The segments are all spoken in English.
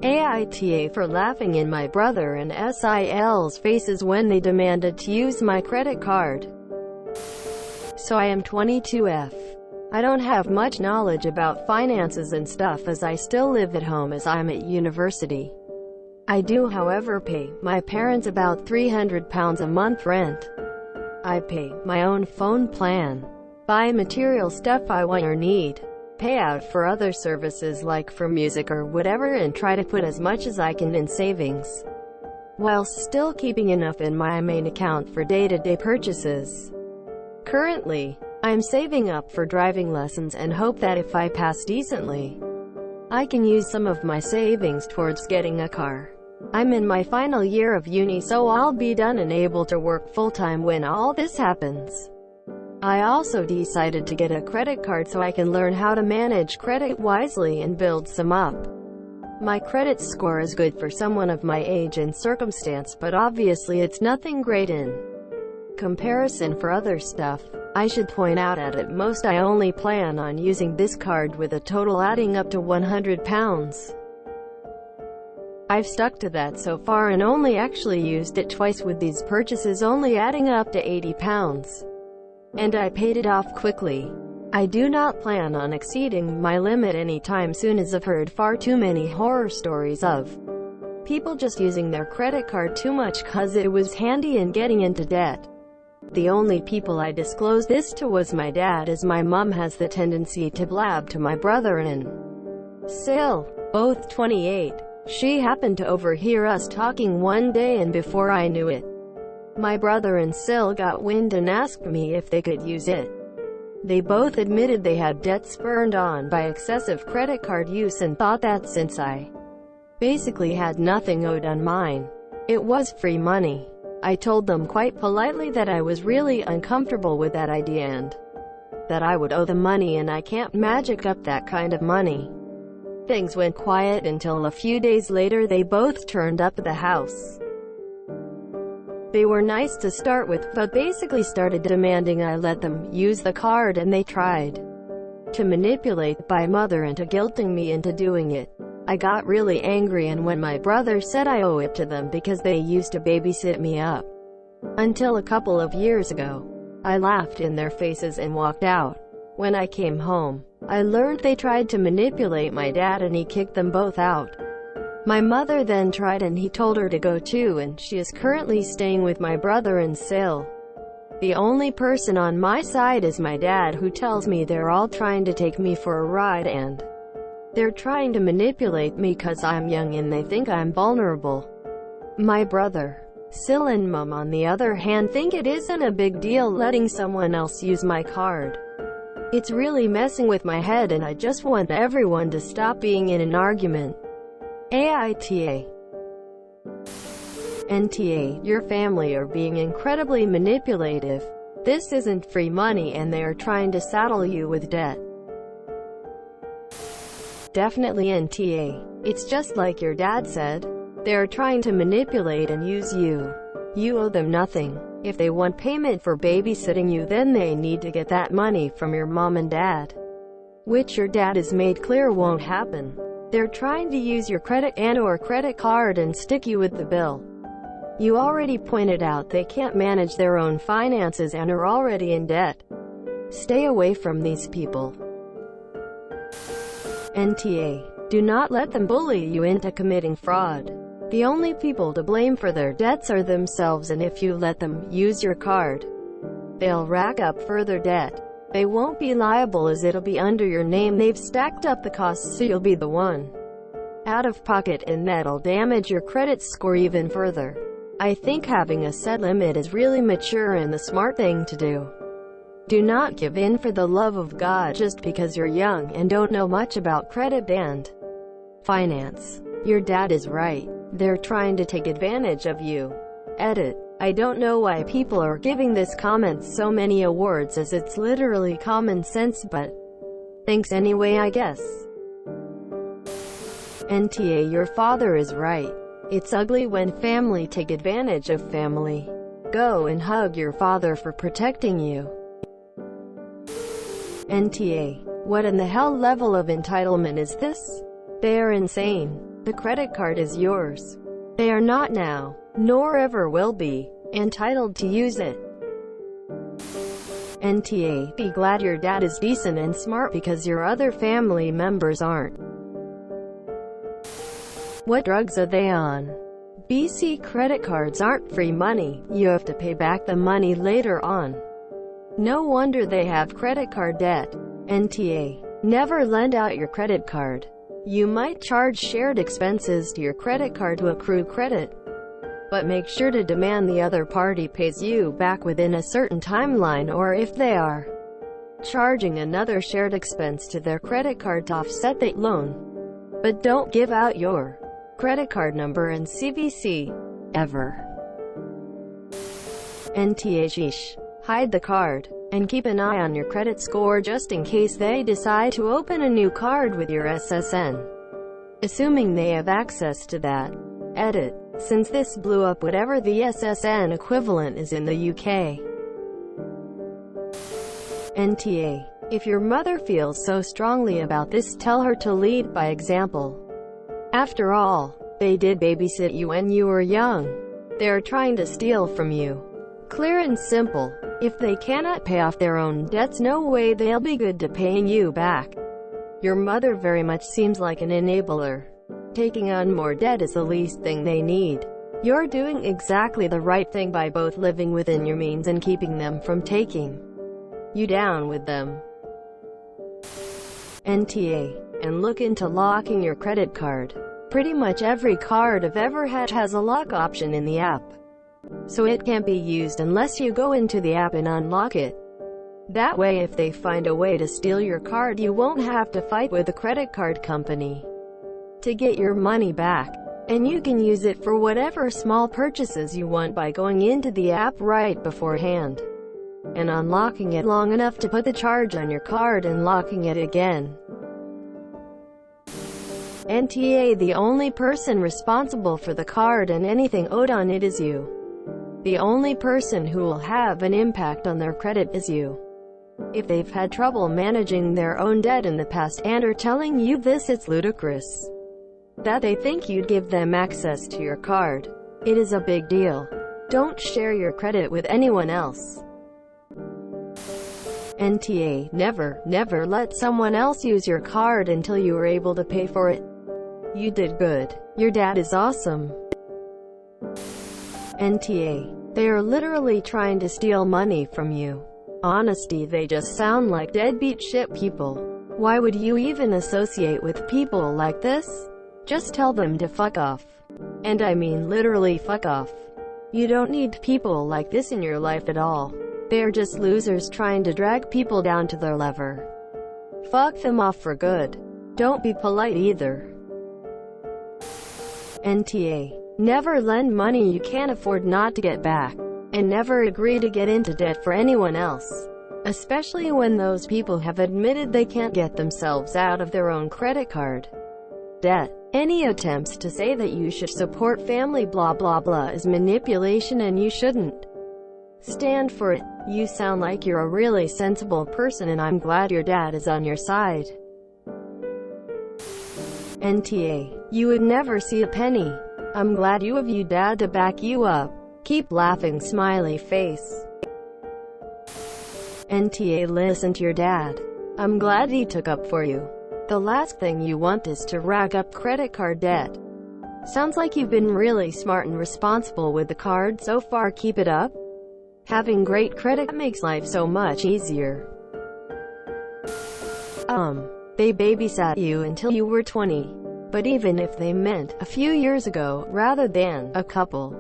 AITA for laughing in my brother and SIL's faces when they demanded to use my credit card. So I am 22F. I don't have much knowledge about finances and stuff as I still live at home as I'm at university. I do however pay my parents about £300 a month rent. I pay my own phone plan, buy material stuff I want or need, pay out for other services like for music or whatever, and try to put as much as I can in savings, while still keeping enough in my main account for day-to-day purchases. Currently, I'm saving up for driving lessons and hope that if I pass decently, I can use some of my savings towards getting a car. I'm in my final year of uni, so I'll be done and able to work full-time when all this happens. I also decided to get a credit card so I can learn how to manage credit wisely and build some up. My credit score is good for someone of my age and circumstance, but obviously it's nothing great in comparison for other stuff. I should point out at most I only plan on using this card with a total adding up to £100. I've stuck to that so far and only actually used it twice, with these purchases only adding up to £80. And I paid it off quickly. I do not plan on exceeding my limit anytime soon, as I've heard far too many horror stories of people just using their credit card too much cause it was handy and getting into debt. The only people I disclosed this to was my dad, as my mom has the tendency to blab to my brother and SIL, both 28. She happened to overhear us talking one day, and before I knew it, my brother and SIL got wind and asked me if they could use it. They both admitted they had debt spurred on by excessive credit card use and thought that since I basically had nothing owed on mine, it was free money. I told them quite politely that I was really uncomfortable with that idea and that I would owe them money and I can't magic up that kind of money. Things went quiet until a few days later they both turned up at the house. They were nice to start with, but basically started demanding I let them use the card, and they tried to manipulate my mother into guilting me into doing it. I got really angry, and when my brother said I owe it to them because they used to babysit me up until a couple of years ago, I laughed in their faces and walked out. When I came home, I learned they tried to manipulate my dad and he kicked them both out. My mother then tried and he told her to go too, and she is currently staying with my brother and SIL. The only person on my side is my dad, who tells me they're all trying to take me for a ride and they're trying to manipulate me cause I'm young and they think I'm vulnerable. My brother, SIL, and mom on the other hand think it isn't a big deal letting someone else use my card. It's really messing with my head and I just want everyone to stop being in an argument. AITA. NTA, your family are being incredibly manipulative. This isn't free money and they are trying to saddle you with debt. Definitely NTA. It's just like your dad said. They are trying to manipulate and use you. You owe them nothing. If they want payment for babysitting you, then they need to get that money from your mom and dad, which your dad has made clear won't happen. They're trying to use your credit and/or credit card and stick you with the bill. You already pointed out they can't manage their own finances and are already in debt. Stay away from these people. NTA. Do not let them bully you into committing fraud. The only people to blame for their debts are themselves, and if you let them use your card, they'll rack up further debt. They won't be liable as it'll be under your name. They've stacked up the costs so you'll be the one out of pocket, and that'll damage your credit score even further. I think having a set limit is really mature and the smart thing to do. Do not give in for the love of God just because you're young and don't know much about credit and finance. Your dad is right. They're trying to take advantage of you. Edit. I don't know why people are giving this comment so many awards, as it's literally common sense, but thanks anyway, I guess. NTA, your father is right. It's ugly when family take advantage of family. Go and hug your father for protecting you. NTA. What in the hell level of entitlement is this? They are insane. The credit card is yours. They are not now, nor ever will be, entitled to use it. NTA, be glad your dad is decent and smart because your other family members aren't. What drugs are they on? BC credit cards aren't free money. You have to pay back the money later on. No wonder they have credit card debt. NTA, never lend out your credit card. You might charge shared expenses to your credit card to accrue credit, but make sure to demand the other party pays you back within a certain timeline, or if they are charging another shared expense to their credit card to offset that loan. But don't give out your credit card number and CVC, ever. NTA, sheesh. Hide the card, and keep an eye on your credit score just in case they decide to open a new card with your SSN. Assuming they have access to that. Edit. Since this blew up whatever the SSN equivalent is in the UK. NTA. If your mother feels so strongly about this, tell her to lead by example. After all, they did babysit you when you were young. They're trying to steal from you. Clear and simple. If they cannot pay off their own debts, no way they'll be good to paying you back. Your mother very much seems like an enabler. Taking on more debt is the least thing they need. You're doing exactly the right thing by both living within your means and keeping them from taking you down with them. NTA. And look into locking your credit card. Pretty much every card I've ever had has a lock option in the app, so it can't be used unless you go into the app and unlock it. That way, if they find a way to steal your card, you won't have to fight with the credit card company to get your money back. And you can use it for whatever small purchases you want by going into the app right beforehand and unlocking it long enough to put the charge on your card and locking it again. NTA. The only person responsible for the card and anything owed on it is you. The only person who will have an impact on their credit is you. If they've had trouble managing their own debt in the past and are telling you this, it's ludicrous that they think you'd give them access to your card. It is a big deal. Don't share your credit with anyone else. NTA. Never let someone else use your card until you are able to pay for it. You did good. Your dad is awesome. NTA. They are literally trying to steal money from you. Honesty, they just sound like deadbeat shit people. Why would you even associate with people like this? Just tell them to fuck off. And I mean literally fuck off. You don't need people like this in your life at all. They're just losers trying to drag people down to their level. Fuck them off for good. Don't be polite either. NTA. Never lend money you can't afford not to get back. And never agree to get into debt for anyone else, especially when those people have admitted they can't get themselves out of their own credit card debt. Any attempts to say that you should support family blah blah blah is manipulation, and you shouldn't stand for it. You sound like you're a really sensible person, and I'm glad your dad is on your side. NTA. You would never see a penny. I'm glad you have your dad to back you up. Keep laughing, smiley face. NTA. Listen to your dad. I'm glad he took up for you. The last thing you want is to rack up credit card debt. Sounds like you've been really smart and responsible with the card so far. Keep it up. Having great credit makes life so much easier. They babysat you until you were 20. But even if they meant a few years ago, rather than a couple,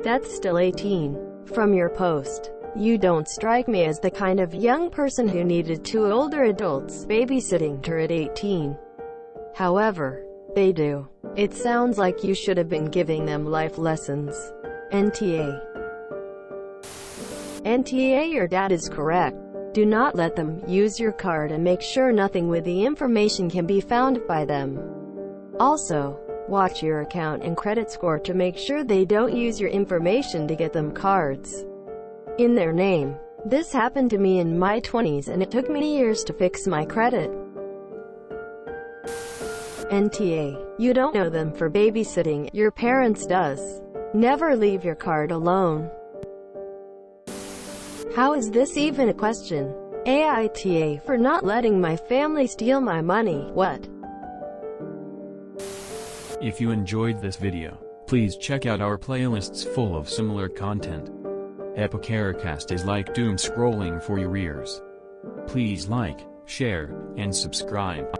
that's still 18. From your post, you don't strike me as the kind of young person who needed two older adults babysitting her at 18. However, they do. It sounds like you should have been giving them life lessons. NTA. NTA. Your dad is correct. Do not let them use your card, and make sure nothing with the information can be found by them. Also, watch your account and credit score to make sure they don't use your information to get them cards in their name. This happened to me in my 20s, and it took many years to fix my credit. NTA. You don't know them for babysitting, your parents does. Never leave your card alone. How is this even a question? AITA for not letting my family steal my money. What? If you enjoyed this video, please check out our playlists full of similar content. AmITheAsshole is like doom scrolling for your ears. Please like, share, and subscribe.